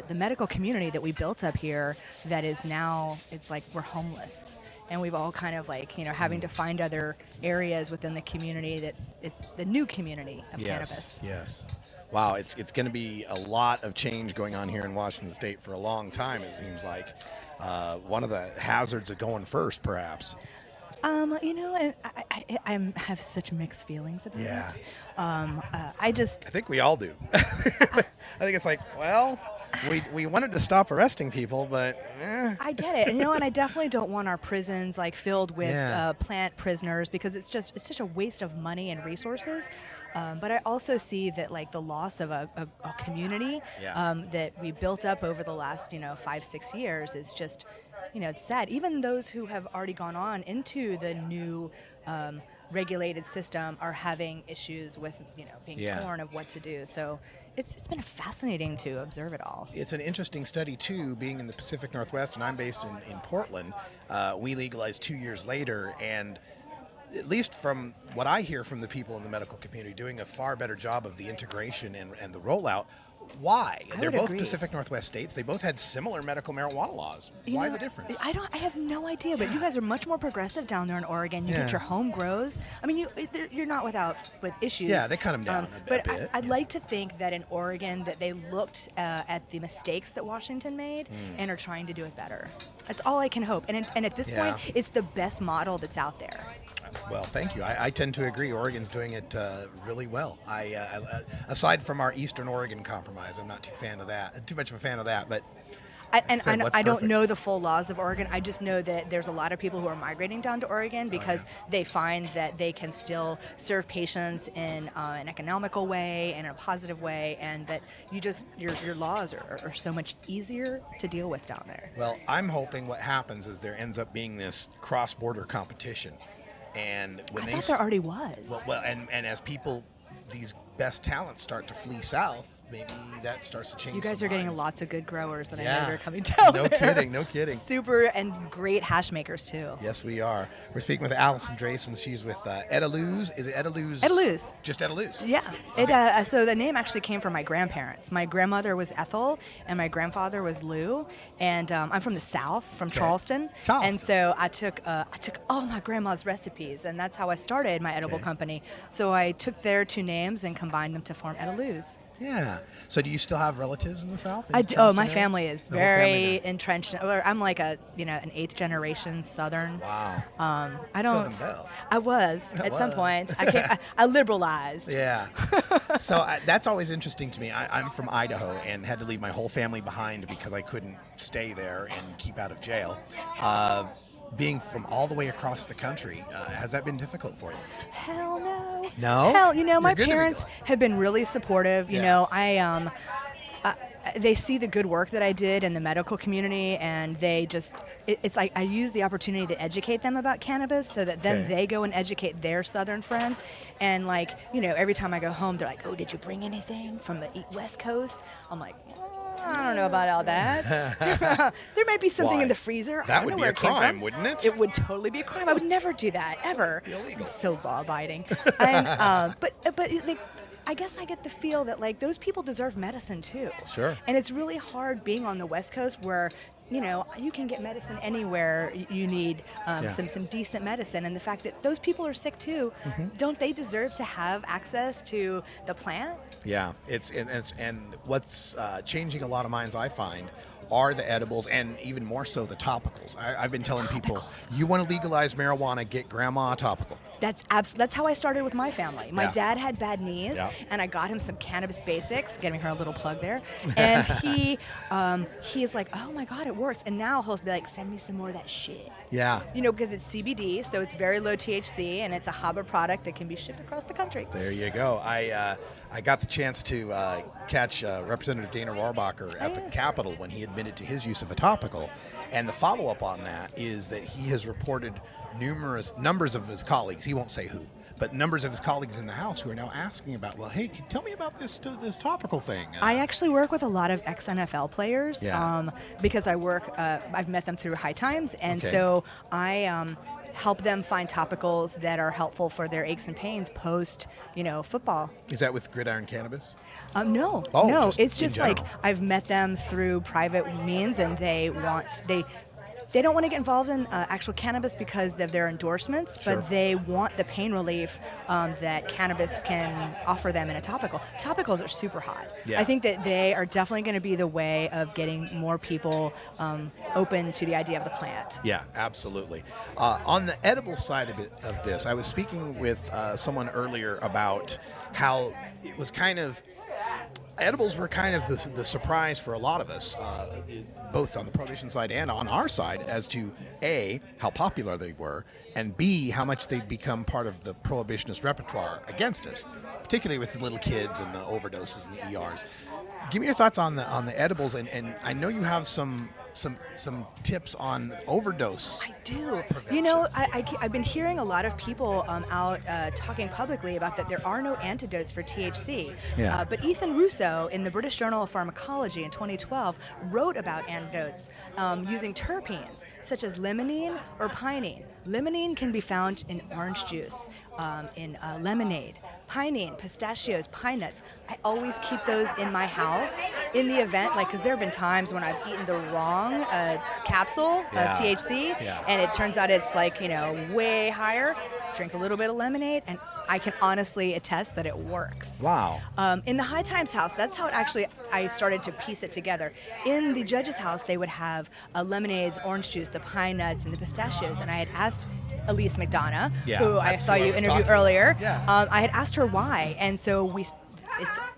medical community that we built up here that is now, it's like we're homeless. And we've all kind of having to find other areas within the community it's the new community of cannabis. Yes. Wow, it's going to be a lot of change going on here in Washington State for a long time, it seems like. One of the hazards of going first, perhaps. I have such mixed feelings about it. I think we all do. I think it's we wanted to stop arresting people, but I get it. And I definitely don't want our prisons filled with plant prisoners because it's such a waste of money and resources. But I also see that the loss of a community that we built up over the last 5-6 years is just it's sad. Even those who have already gone on into the new regulated system are having issues with being torn of what to do. So it's been fascinating to observe it all. It's an interesting study too, being in the Pacific Northwest, and I'm based in Portland. We legalized 2 years later, and at least from what I hear from the people in the medical community, doing a far better job of the integration and the rollout. Why? They're both agree. Pacific Northwest states. They both had similar medical marijuana laws. Why the difference? I have no idea, but you guys are much more progressive down there in Oregon. You get your home grows. I mean, you're not with issues. Yeah, they cut them down a bit. But I'd like to think that in Oregon that they looked at the mistakes that Washington made and are trying to do it better. That's all I can hope. And at this point, it's the best model that's out there. Well, thank you. I tend to agree. Oregon's doing it really well. Aside from our Eastern Oregon compromise, I'm not too much of a fan of that. But I don't know the full laws of Oregon. I just know that there's a lot of people who are migrating down to Oregon because they find that they can still serve patients in an economical way and in a positive way, and that your laws are so much easier to deal with down there. Well, I'm hoping what happens is there ends up being this cross-border competition. And when I thought there already was. Well, and as these best talents start to flee south, maybe that starts to change. You guys are minds. getting lots of good growers that I know are coming down. No kidding. Super and great hash makers too. Yes, we are. We're speaking with Alison Draisin. She's with Edeluz. Is it Edeluz? Edeluz. Just Edeluz. Yeah. Okay. So the name actually came from my grandparents. My grandmother was Ethel, and my grandfather was Lou. And I'm from the South, from Charleston. And so I took all my grandma's recipes, and that's how I started my edible company. So I took their two names and combined them to form Edeluz. Yeah. So do you still have relatives in the South? I do. Oh, my family is very entrenched. I'm like an 8th generation Southern. Wow. I don't. Southern Belle. I was at some point. I liberalized. Yeah. So that's always interesting to me. I'm from Idaho and had to leave my whole family behind because I couldn't stay there and keep out of jail. Being from all the way across the country, has that been difficult for you? Hell no. No? Hell, my parents have been really supportive. You know, they see the good work that I did in the medical community, and they just, it's like I use the opportunity to educate them about cannabis so that then they go and educate their Southern friends. And every time I go home, they're like, oh, did you bring anything from the West Coast? I'm like, I don't know about all that. There might be something in the freezer. That would be a crime, wouldn't it? It would totally be a crime. I would never do that, ever. Illegal. I'm so law-abiding. But I guess I get the feel that those people deserve medicine too. Sure. And it's really hard being on the West Coast where you can get medicine anywhere you need some decent medicine. And the fact that those people are sick too, don't they deserve to have access to the plant? Yeah, and what's changing a lot of minds, I find, are the edibles and even more so the topicals. I've been telling people, you want to legalize marijuana, get grandma a topical. That's how I started with my family. My dad had bad knees, and I got him some cannabis basics, giving her a little plug there. And he's like, oh my God, it works. And now he'll be like, send me some more of that shit. Yeah. Because it's CBD, so it's very low THC, and it's a Haba product that can be shipped across the country. There you go. I got the chance to catch Representative Dana Rohrabacher at the Capitol when he admitted to his use of a topical. And the follow-up on that is that he has reported numbers of his colleagues, he won't say who, but numbers of his colleagues in the House who are now asking about, well, hey, tell me about this topical thing. I actually work with a lot of ex-NFL players because I've met them through High Times, and so I help them find topicals that are helpful for their aches and pains post, football. Is that with Gridiron Cannabis? No. Oh, no. just It's just in general. I've met them through private means, and they don't want to get involved in actual cannabis because of their endorsements, but they want the pain relief that cannabis can offer them in a topical. Topicals are super hot. Yeah. I think that they are definitely going to be the way of getting more people open to the idea of the plant. Yeah, absolutely. On the edible side of this, I was speaking with someone earlier about how it was edibles were kind of the surprise for a lot of us, both on the prohibition side and on our side, as to A, how popular they were, and B, how much they'd become part of the prohibitionist repertoire against us, particularly with the little kids and the overdoses and the ERs. Give me your thoughts on the edibles, and I know you have some tips on overdose. I do. I've been hearing a lot of people out talking publicly about that there are no antidotes for THC. Yeah. But Ethan Russo in the British Journal of Pharmacology in 2012 wrote about antidotes using terpenes such as limonene or pinene. Limonene can be found in orange juice, in lemonade, pinene, pistachios, pine nuts. I always keep those in my house in the event, because there have been times when I've eaten the wrong capsule of THC, and it turns out it's way higher. Drink a little bit of lemonade, and I can honestly attest that it works. Wow. In the High Times house, that's how I started to piece it together. In the judge's house, they would have lemonades, orange juice, the pine nuts, and the pistachios. And I had asked Elise McDonough, who I saw you interview earlier, I had asked her why. And so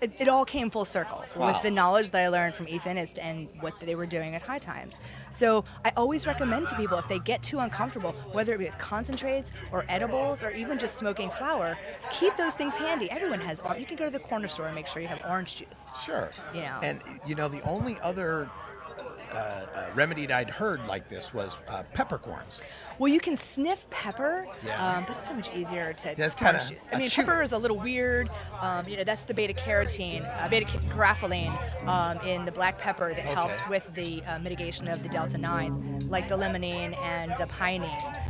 it all came full circle with the knowledge that I learned from Ethan and what they were doing at High Times. So I always recommend to people, if they get too uncomfortable, whether it be with concentrates or edibles or even just smoking flower, keep those things handy. Everyone has. You can go to the corner store and make sure you have orange juice. Sure. And the only other remedy I'd heard like this was peppercorns. Well, you can sniff pepper, but it's so much easier to orange juice. I mean, pepper is a little weird. That's the beta-carotene, beta-grapholine in the black pepper that helps with the mitigation of the delta-9s, like the limonene and the pinene.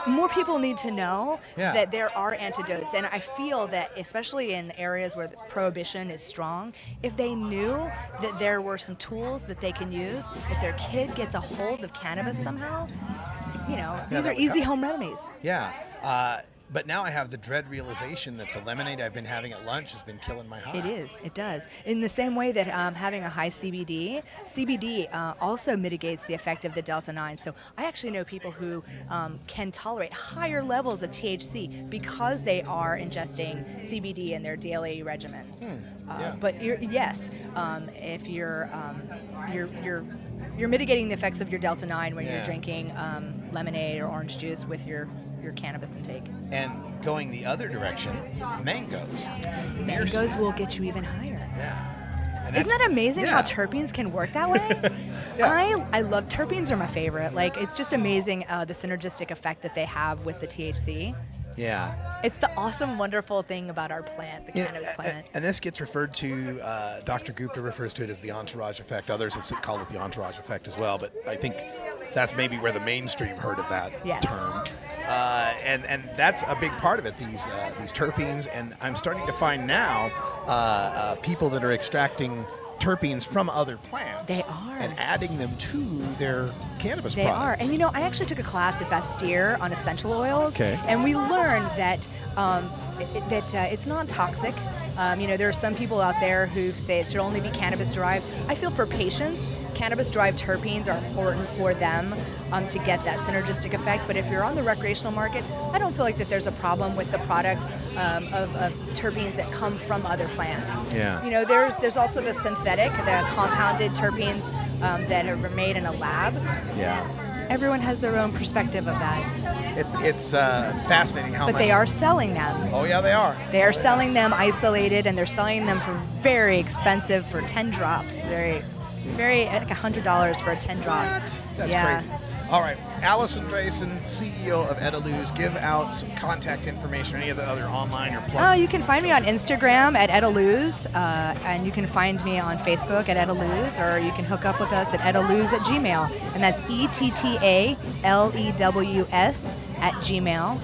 More people need to know that there are antidotes, and I feel that especially in areas where the prohibition is strong, if they knew that there were some tools that they can use, if their kid gets a hold of cannabis somehow, these are easy home remedies. Yeah. But now I have the dread realization that the lemonade I've been having at lunch has been killing my high. It is. It does. In the same way that having a high CBD also mitigates the effect of the Delta-9. So I actually know people who can tolerate higher levels of THC because they are ingesting CBD in their daily regimen. But if you're mitigating the effects of your Delta-9 when you're drinking lemonade or orange juice with your cannabis intake. And going the other direction, mangoes. Mangoes will get you even higher. Yeah. Isn't that amazing how terpenes can work that way? I love terpenes are my favorite. Like, it's just amazing the synergistic effect that they have with the THC. Yeah. It's the awesome, wonderful thing about our plant, the cannabis plant. And this gets referred to, Dr. Gupta refers to it as the entourage effect. Others have called it the entourage effect as well, but I think that's maybe where the mainstream heard of that term. And that's a big part of it, these terpenes. And I'm starting to find now people that are extracting terpenes from other plants. They are. And adding them to their cannabis they products. They are. And I actually took a class at Bastyr on essential oils. And we learned that it's non-toxic. There are some people out there who say it should only be cannabis-derived. I feel for patients, cannabis-derived terpenes are important for them to get that synergistic effect. But if you're on the recreational market, I don't feel like that there's a problem with the products of terpenes that come from other plants. Yeah. There's also the synthetic, the compounded terpenes that are made in a lab. Yeah. Everyone has their own perspective of that. It's fascinating how much. But they are selling them. Oh, yeah, they are. They are selling them isolated, and they're selling them for very expensive for 10 drops. Very, like $100 for 10 drops. That's crazy. All right, Alison Draisin, CEO of Edeluz, give out some contact information, any of the other online or plugs. You can find me on Instagram at Edeluz, and you can find me on Facebook at Edeluz, or you can hook up with us at edeluz@gmail, and that's ETTALEWS @gmail,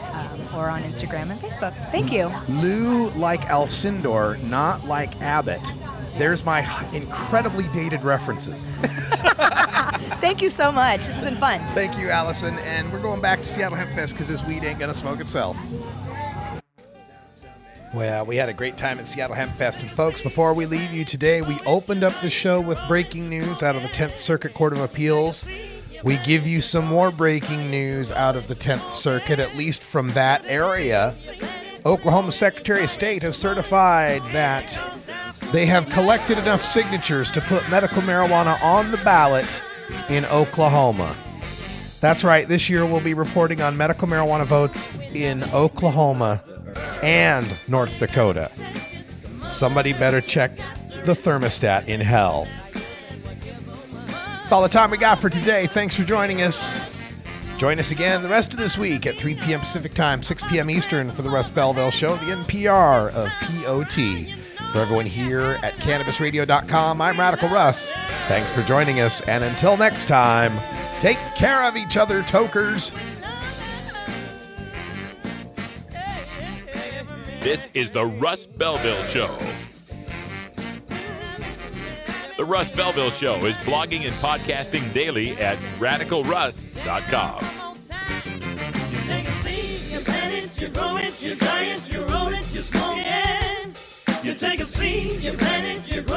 or on Instagram and Facebook. Thank you. Lou like Alcindor, not like Abbott. There's my incredibly dated references. Thank you so much. This has been fun. Thank you, Alison. And we're going back to Seattle Hempfest because this weed ain't going to smoke itself. Well, we had a great time at Seattle Hempfest. And folks, before we leave you today, we opened up the show with breaking news out of the 10th Circuit Court of Appeals. We give you some more breaking news out of the 10th Circuit, at least from that area. Oklahoma Secretary of State has certified that they have collected enough signatures to put medical marijuana on the ballot in Oklahoma. That's right. This year we'll be reporting on medical marijuana votes in Oklahoma and North Dakota. Somebody better check the thermostat in hell. That's all the time we got for today. Thanks for joining us. Join us again the rest of this week at 3 p.m. Pacific Time, 6 p.m. Eastern for the Russ Belville Show, the NPR of POT. For everyone here at CannabisRadio.com, I'm Radical Russ. Thanks for joining us, and until next time, take care of each other, tokers. This is the Russ Belville Show. The Russ Belville Show is blogging and podcasting daily at RadicalRuss.com. You take a seed, you plant it, you grow it, you dry it, you roll it, you smoke it. You take a seed, you plant it, you grow